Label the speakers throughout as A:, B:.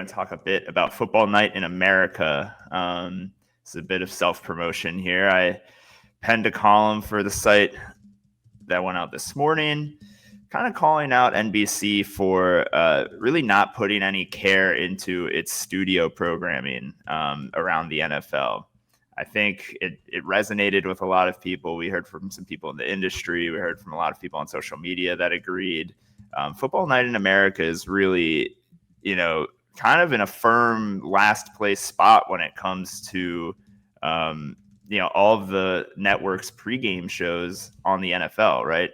A: going to talk a bit about Football Night in America. It's a bit of self-promotion here. I penned a column for the site that went out this morning, kind of calling out NBC for really not putting any care into its studio programming around the NFL. I think it resonated with a lot of people. We heard from some people in the industry. We heard from a lot of people on social media that agreed. Football Night in America is really, kind of in a firm last place spot when it comes to, all of the network's pregame shows on the NFL, right?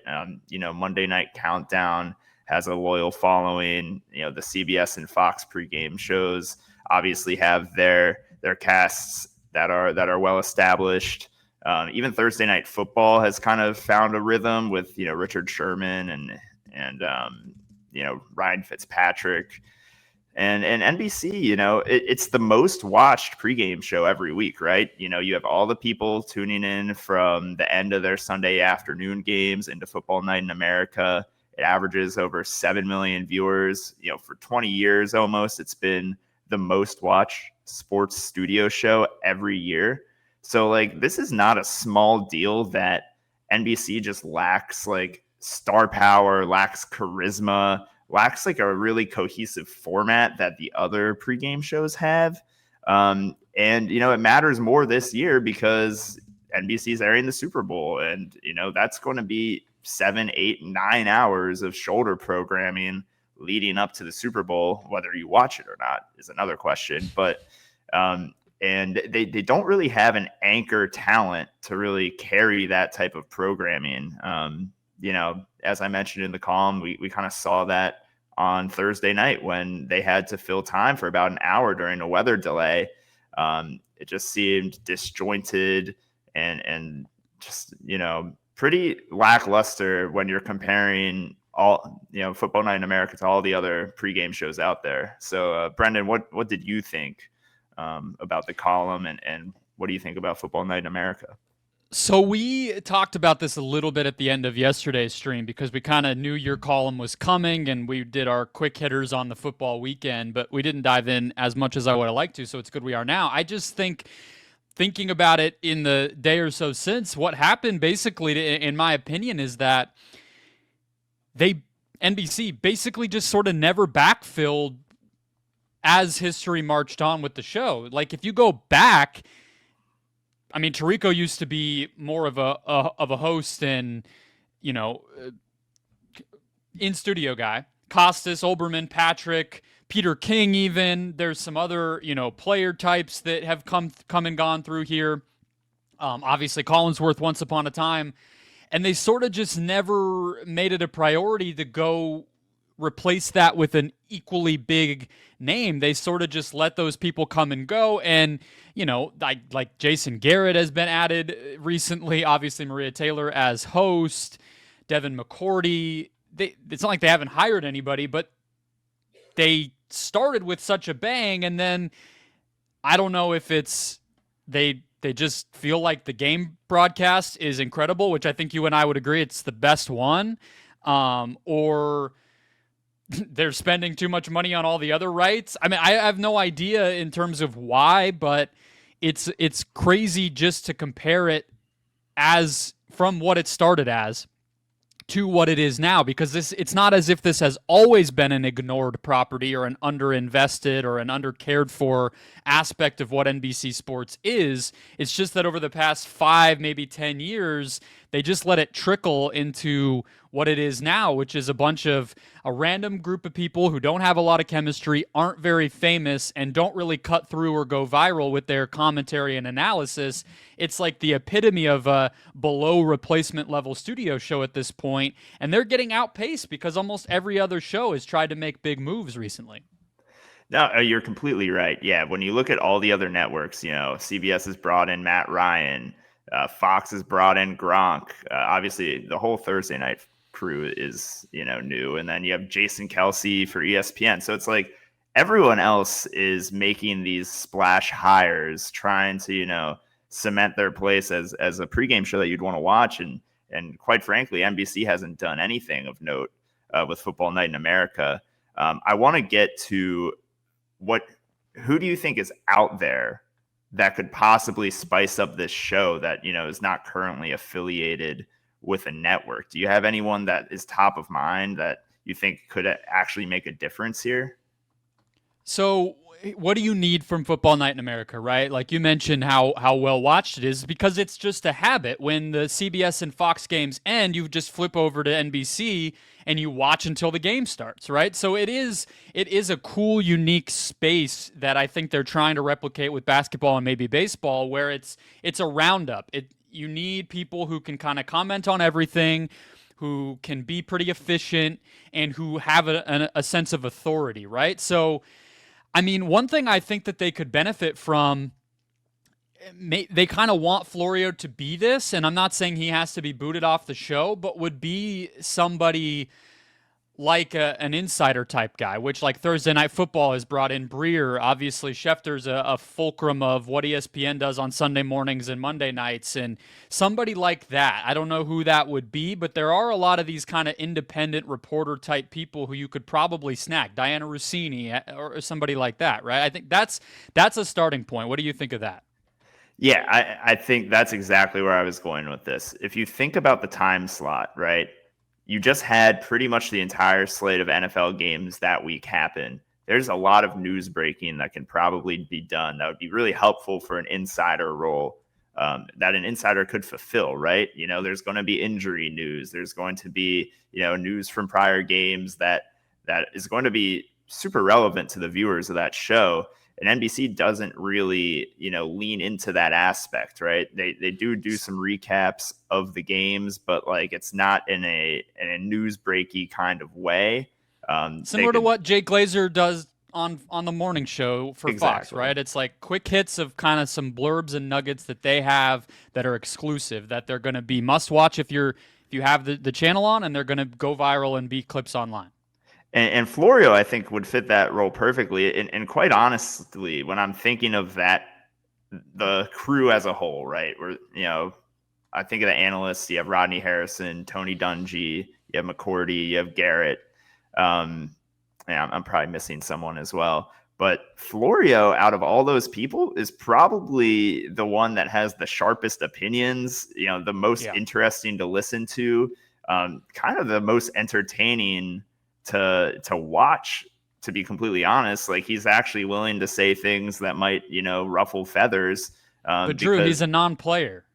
A: Monday Night Countdown has a loyal following. The CBS and Fox pregame shows obviously have their casts that are well established. Even Thursday Night Football has kind of found a rhythm with Richard Sherman and Ryan Fitzpatrick. And NBC, it's the most watched pregame show every week, right? You have all the people tuning in from the end of their Sunday afternoon games into Football Night in America. It averages over 7 million viewers. For 20 years almost, it's been the most watched sports studio show every year. So this is not a small deal that NBC just lacks star power, lacks charisma, lacks a really cohesive format that the other pregame shows have. And it matters more this year because NBC is airing the Super Bowl, and that's going to be 7, 8, 9 hours of shoulder programming leading up to the Super Bowl. Whether you watch it or not is another question, but and they don't really have an anchor talent to really carry that type of programming. As I mentioned in the column, we kind of saw that on Thursday night when they had to fill time for about an hour during a weather delay. It just seemed disjointed and just, pretty lackluster when you're comparing all, Football Night in America to all the other pregame shows out there. So, Brendan, what did you think about the column, and what do you think about Football Night in America?
B: So we talked about this a little bit at the end of yesterday's stream because we kind of knew your column was coming and we did our quick hitters on the football weekend, but we didn't dive in as much as I would have liked to, so it's good we are now. I just thinking about it in the day or so since, what happened basically, in my opinion, is that NBC basically just sort of never backfilled as history marched on with the show. If you go back, I mean, Tirico used to be more of a host and, in-studio guy. Costas, Olbermann, Patrick, Peter King even. There's some other, player types that have come and gone through here. Obviously, Collinsworth once upon a time. And they sort of just never made it a priority to go replace that with an equally big name. They sort of just let those people come and go. And, like Jason Garrett has been added recently, obviously Maria Taylor as host, Devin McCourty. It's not like they haven't hired anybody, but they started with such a bang. And then I don't know if it's they just feel like the game broadcast is incredible, which I think you and I would agree it's the best one, or they're spending too much money on all the other rights. I mean, I have no idea in terms of why, but it's crazy just to compare it as from what it started as to what it is now, because it's not as if this has always been an ignored property or an underinvested or an undercared for aspect of what NBC Sports is. It's just that over the past 5, maybe 10 years, they just let it trickle into what it is now, which is a random group of people who don't have a lot of chemistry, aren't very famous, and don't really cut through or go viral with their commentary and analysis. It's like the epitome of a below replacement level studio show at this point, and they're getting outpaced because almost every other show has tried to make big moves recently.
A: No, you're completely right. Yeah, when you look at all the other networks, CBS has brought in Matt Ryan, Fox has brought in Gronk. Obviously, the whole Thursday night crew is, new. And then you have Jason Kelsey for ESPN. So it's like everyone else is making these splash hires, trying to, cement their place as a pregame show that you'd want to watch. And quite frankly, NBC hasn't done anything of note with Football Night in America. I want to get to who do you think is out there that could possibly spice up this show that, is not currently affiliated with a network? Do you have anyone that is top of mind that you think could actually make a difference here?
B: So what do you need from Football Night in America, right? Like you mentioned how well watched it is, because it's just a habit. When the CBS and Fox games end, you just flip over to NBC and you watch until the game starts, right? So it is a cool, unique space that I think they're trying to replicate with basketball and maybe baseball, where it's a roundup. You need people who can kind of comment on everything, who can be pretty efficient, and who have a sense of authority, right? So I mean, one thing I think that they could benefit from, they kind of want Florio to be this, and I'm not saying he has to be booted off the show, but would be somebody like an insider type guy, which like Thursday Night Football has brought in Breer. Obviously, Schefter's a fulcrum of what ESPN does on Sunday mornings and Monday nights, and somebody like that. I don't know who that would be, but there are a lot of these kind of independent reporter type people who you could probably snag. Diana Rossini or somebody like that, right? I think that's a starting point. What do you think of that?
A: Yeah, I think that's exactly where I was going with this. If you think about the time slot, right? You just had pretty much the entire slate of NFL games that week happen. There's a lot of news breaking that can probably be done that would be really helpful for an insider role that an insider could fulfill, right? There's going to be injury news. There's going to be, news from prior games that is going to be super relevant to the viewers of that show. And NBC doesn't really, lean into that aspect, right? They do some recaps of the games, but like it's not in a news breaky kind of way.
B: Similar to what Jake Glazer does on the morning show for Fox, right? It's like quick hits of kind of some blurbs and nuggets that they have that are exclusive, that they're going to be must watch if you have the channel on, and they're going to go viral and be clips online.
A: And Florio, I think, would fit that role perfectly. And quite honestly, when I'm thinking of that, the crew as a whole, right? Where, I think of the analysts, you have Rodney Harrison, Tony Dungy, you have McCourty, you have Garrett. I'm probably missing someone as well. But Florio, out of all those people, is probably the one that has the sharpest opinions, the most interesting to listen to, kind of the most entertaining to watch, to be completely honest. Like, he's actually willing to say things that might, ruffle feathers.
B: But Drew, he's a non-player.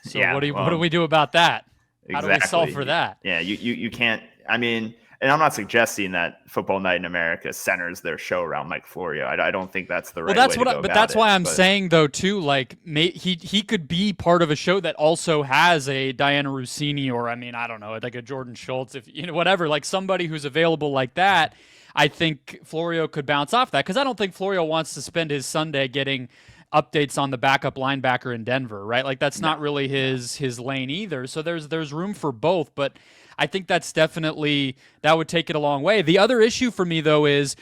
B: So what do we do about that? Exactly. How do we solve for that?
A: Yeah, you can't. I mean, and I'm not suggesting that Football Night in America centers their show around Mike Florio. I don't think that's the right way to go about it.
B: But that's why I'm saying, though, too, like, he could be part of a show that also has a Diana Rossini, or, I mean, I don't know, like a Jordan Schultz, if whatever, like somebody who's available like that. I think Florio could bounce off that, because I don't think Florio wants to spend his Sunday getting updates on the backup linebacker in Denver, right? Like, that's not really his lane either. So there's room for both, but I think that's definitely, that would take it a long way. The other issue for me, though, is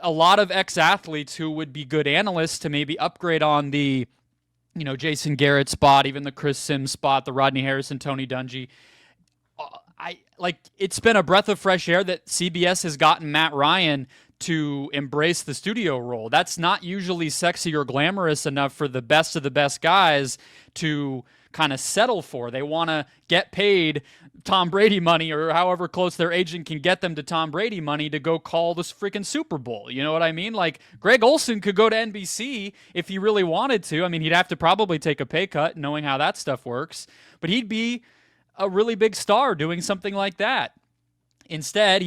B: a lot of ex-athletes who would be good analysts to maybe upgrade on the, Jason Garrett spot, even the Chris Sims spot, the Rodney Harrison, Tony Dungy. It's been a breath of fresh air that CBS has gotten Matt Ryan to embrace the studio role. That's not usually sexy or glamorous enough for the best of the best guys to kind of settle for. They want to get paid Tom Brady money, or however close their agent can get them to Tom Brady money, to go call this freaking Super Bowl. You know what I mean? Like, Greg Olsen could go to NBC if he really wanted to. I mean, he'd have to probably take a pay cut, knowing how that stuff works, but he'd be a really big star doing something like that. Instead,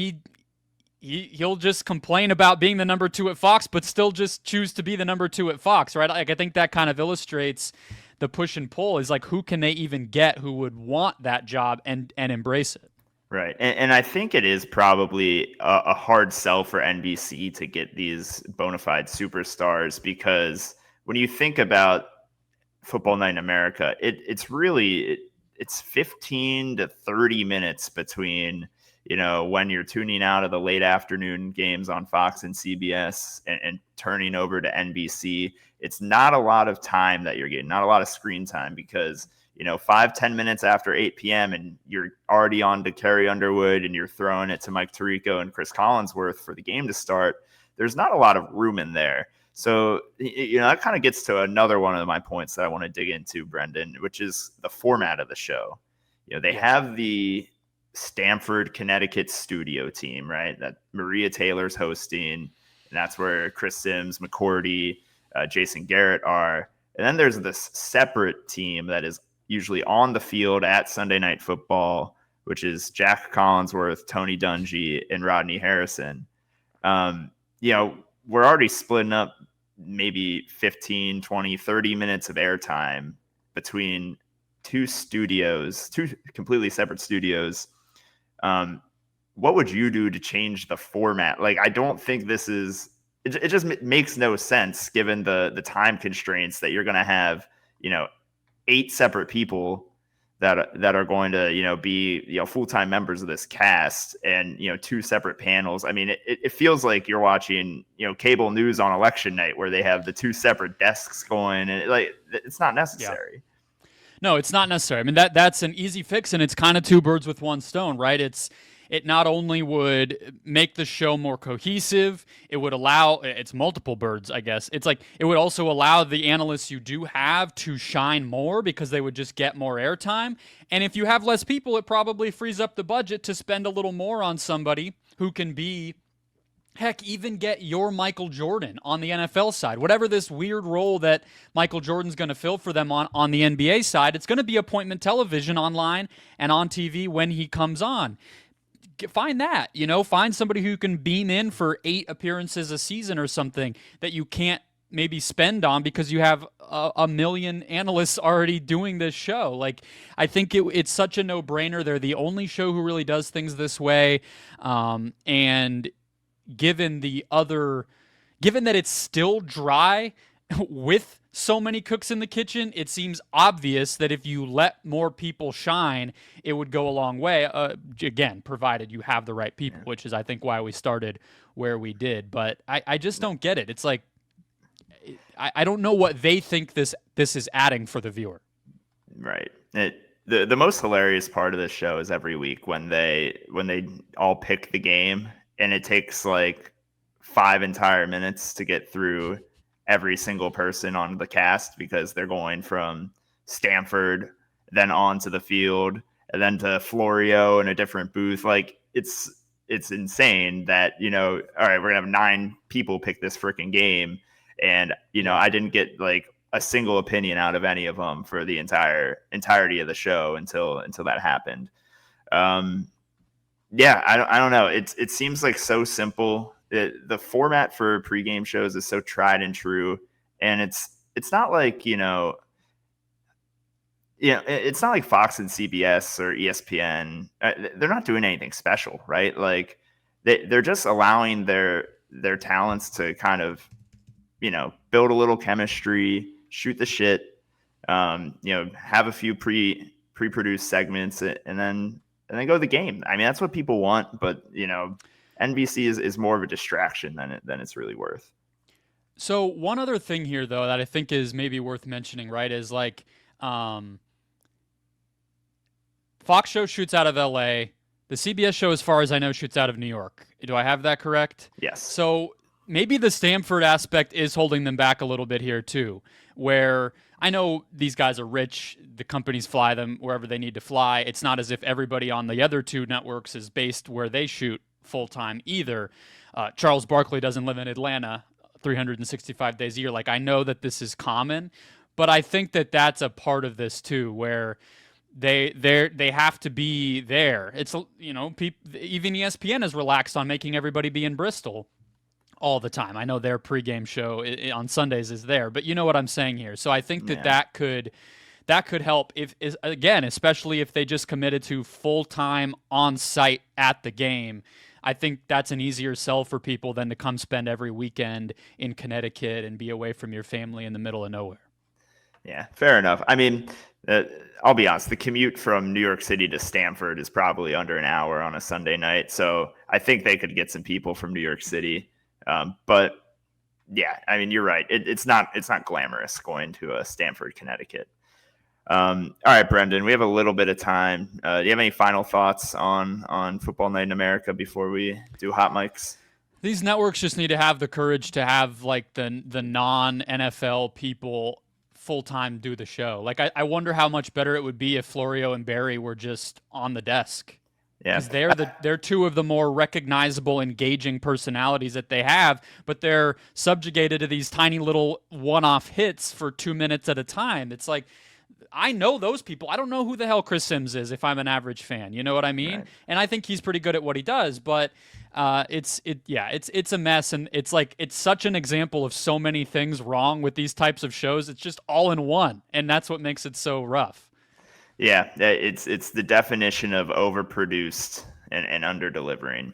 B: he'll just complain about being the number 2 at Fox, but still just choose to be the number 2 at Fox, right? Like, I think that kind of illustrates the push and pull, is like, who can they even get who would want that job and embrace it?
A: Right. And I think it is probably a hard sell for NBC to get these bona fide superstars, because when you think about Football Night in America, it's really 15 to 30 minutes between, when you're tuning out of the late afternoon games on Fox and CBS and turning over to NBC. It's not a lot of time that you're getting, not a lot of screen time, because, 5-10 minutes after 8 p.m. and you're already on to Carrie Underwood and you're throwing it to Mike Tirico and Chris Collinsworth for the game to start. there's not a lot of room in there. So, that kind of gets to another one of my points that I want to dig into, Brendon, which is the format of the show. They have the Stamford, Connecticut studio team, right? That Maria Taylor's hosting, and that's where Chris Sims, McCourty, Jason Garrett are. And then there's this separate team that is usually on the field at Sunday Night Football, which is Jack Collinsworth, Tony Dungy, and Rodney Harrison. We're already splitting up maybe 15, 20, 30 minutes of airtime between two completely separate studios. What would you do to change the format? Like, I don't think this is it just makes no sense given the time constraints that you're going to have, 8 separate people that are going to, be, full-time members of this cast and, 2 separate panels. I mean, it feels like you're watching, cable news on election night where they have the 2 separate desks going, and it's not necessary.
B: Yeah. No, it's not necessary. I mean, that's an easy fix, and it's kind of 2 birds with 1 stone, right? It not only would make the show more cohesive, it would allow, it's multiple birds, I guess. It's like, it would also allow the analysts you do have to shine more because they would just get more airtime. And if you have less people, it probably frees up the budget to spend a little more on somebody who can be, heck, even get your Michael Jordan on the NFL side. Whatever this weird role that Michael Jordan's going to fill for them on the NBA side, it's going to be appointment television online and on TV when he comes on. Find that, find somebody who can beam in for 8 appearances a season or something that you can't maybe spend on because you have a million analysts already doing this show. Like, I think it's such a no-brainer. They're the only show who really does things this way. And given that it's still dry with so many cooks in the kitchen, it seems obvious that if you let more people shine, it would go a long way. Again, provided you have the right people, which is, I think, why we started where we did. But I just don't get it. It's like, I don't know what they think this is adding for the viewer.
A: Right. The most hilarious part of this show is every week when they all pick the game, and it takes like 5 entire minutes to get through every single person on the cast because they're going from Stanford, then on to the field, and then to Florio in a different booth. Like, it's insane that, all right, we're gonna have 9 people pick this freaking game, and I didn't get like a single opinion out of any of them for the entirety of the show until that happened. Yeah, I don't know. It seems like so simple. The format for pregame shows is so tried and true, and it's not like it's not like Fox and CBS or ESPN. They're not doing anything special, right? Like they're just allowing their talents to kind of build a little chemistry, shoot the shit, have a few pre-produced segments, and then go to the game. I mean, that's what people want, but NBC is more of a distraction than it's really worth.
B: So one other thing here, though, that I think is maybe worth mentioning, right, is like Fox show shoots out of LA. The CBS show, as far as I know, shoots out of New York. Do I have that correct?
A: Yes.
B: So maybe the Stanford aspect is holding them back a little bit here, too, where I know these guys are rich. The companies fly them wherever they need to fly. It's not as if everybody on the other 2 networks is based where they shoot full-time either. Charles Barkley doesn't live in Atlanta 365 days a year. Like, I know that this is common, but I think that that's a part of this too, where they have to be there. It's even ESPN is relaxed on making everybody be in Bristol all the time. I know their pregame show on Sundays is there, but you know what I'm saying here. So I think that could help especially if they just committed to full-time on-site at the game. I think that's an easier sell for people than to come spend every weekend in Connecticut and be away from your family in the middle of nowhere.
A: Yeah, fair enough. I mean, I'll be honest, the commute from New York City to Stanford is probably under an hour on a Sunday night. So I think they could get some people from New York City. But yeah, I mean, you're right. It's not glamorous going to Stanford, Connecticut. All right, Brendon, we have a little bit of time. Do you have any final thoughts on Football Night in America before we do hot mics?
B: These networks just need to have the courage to have like the non NFL people full time do the show. Like I wonder how much better it would be if Florio and Barry were just on the desk,
A: Yeah.
B: because they're two of the more recognizable, engaging personalities that they have, but they're subjugated to these tiny little one-off hits for 2 minutes at a time. It's like, I know those people. I don't know who the hell Chris Sims is if I'm an average fan. You know what I mean?
A: Right.
B: And I think he's pretty good at what he does, but it's a mess, and it's like it's such an example of so many things wrong with these types of shows. It's just all in one, and that's what makes it so rough.
A: Yeah, it's the definition of overproduced and under delivering.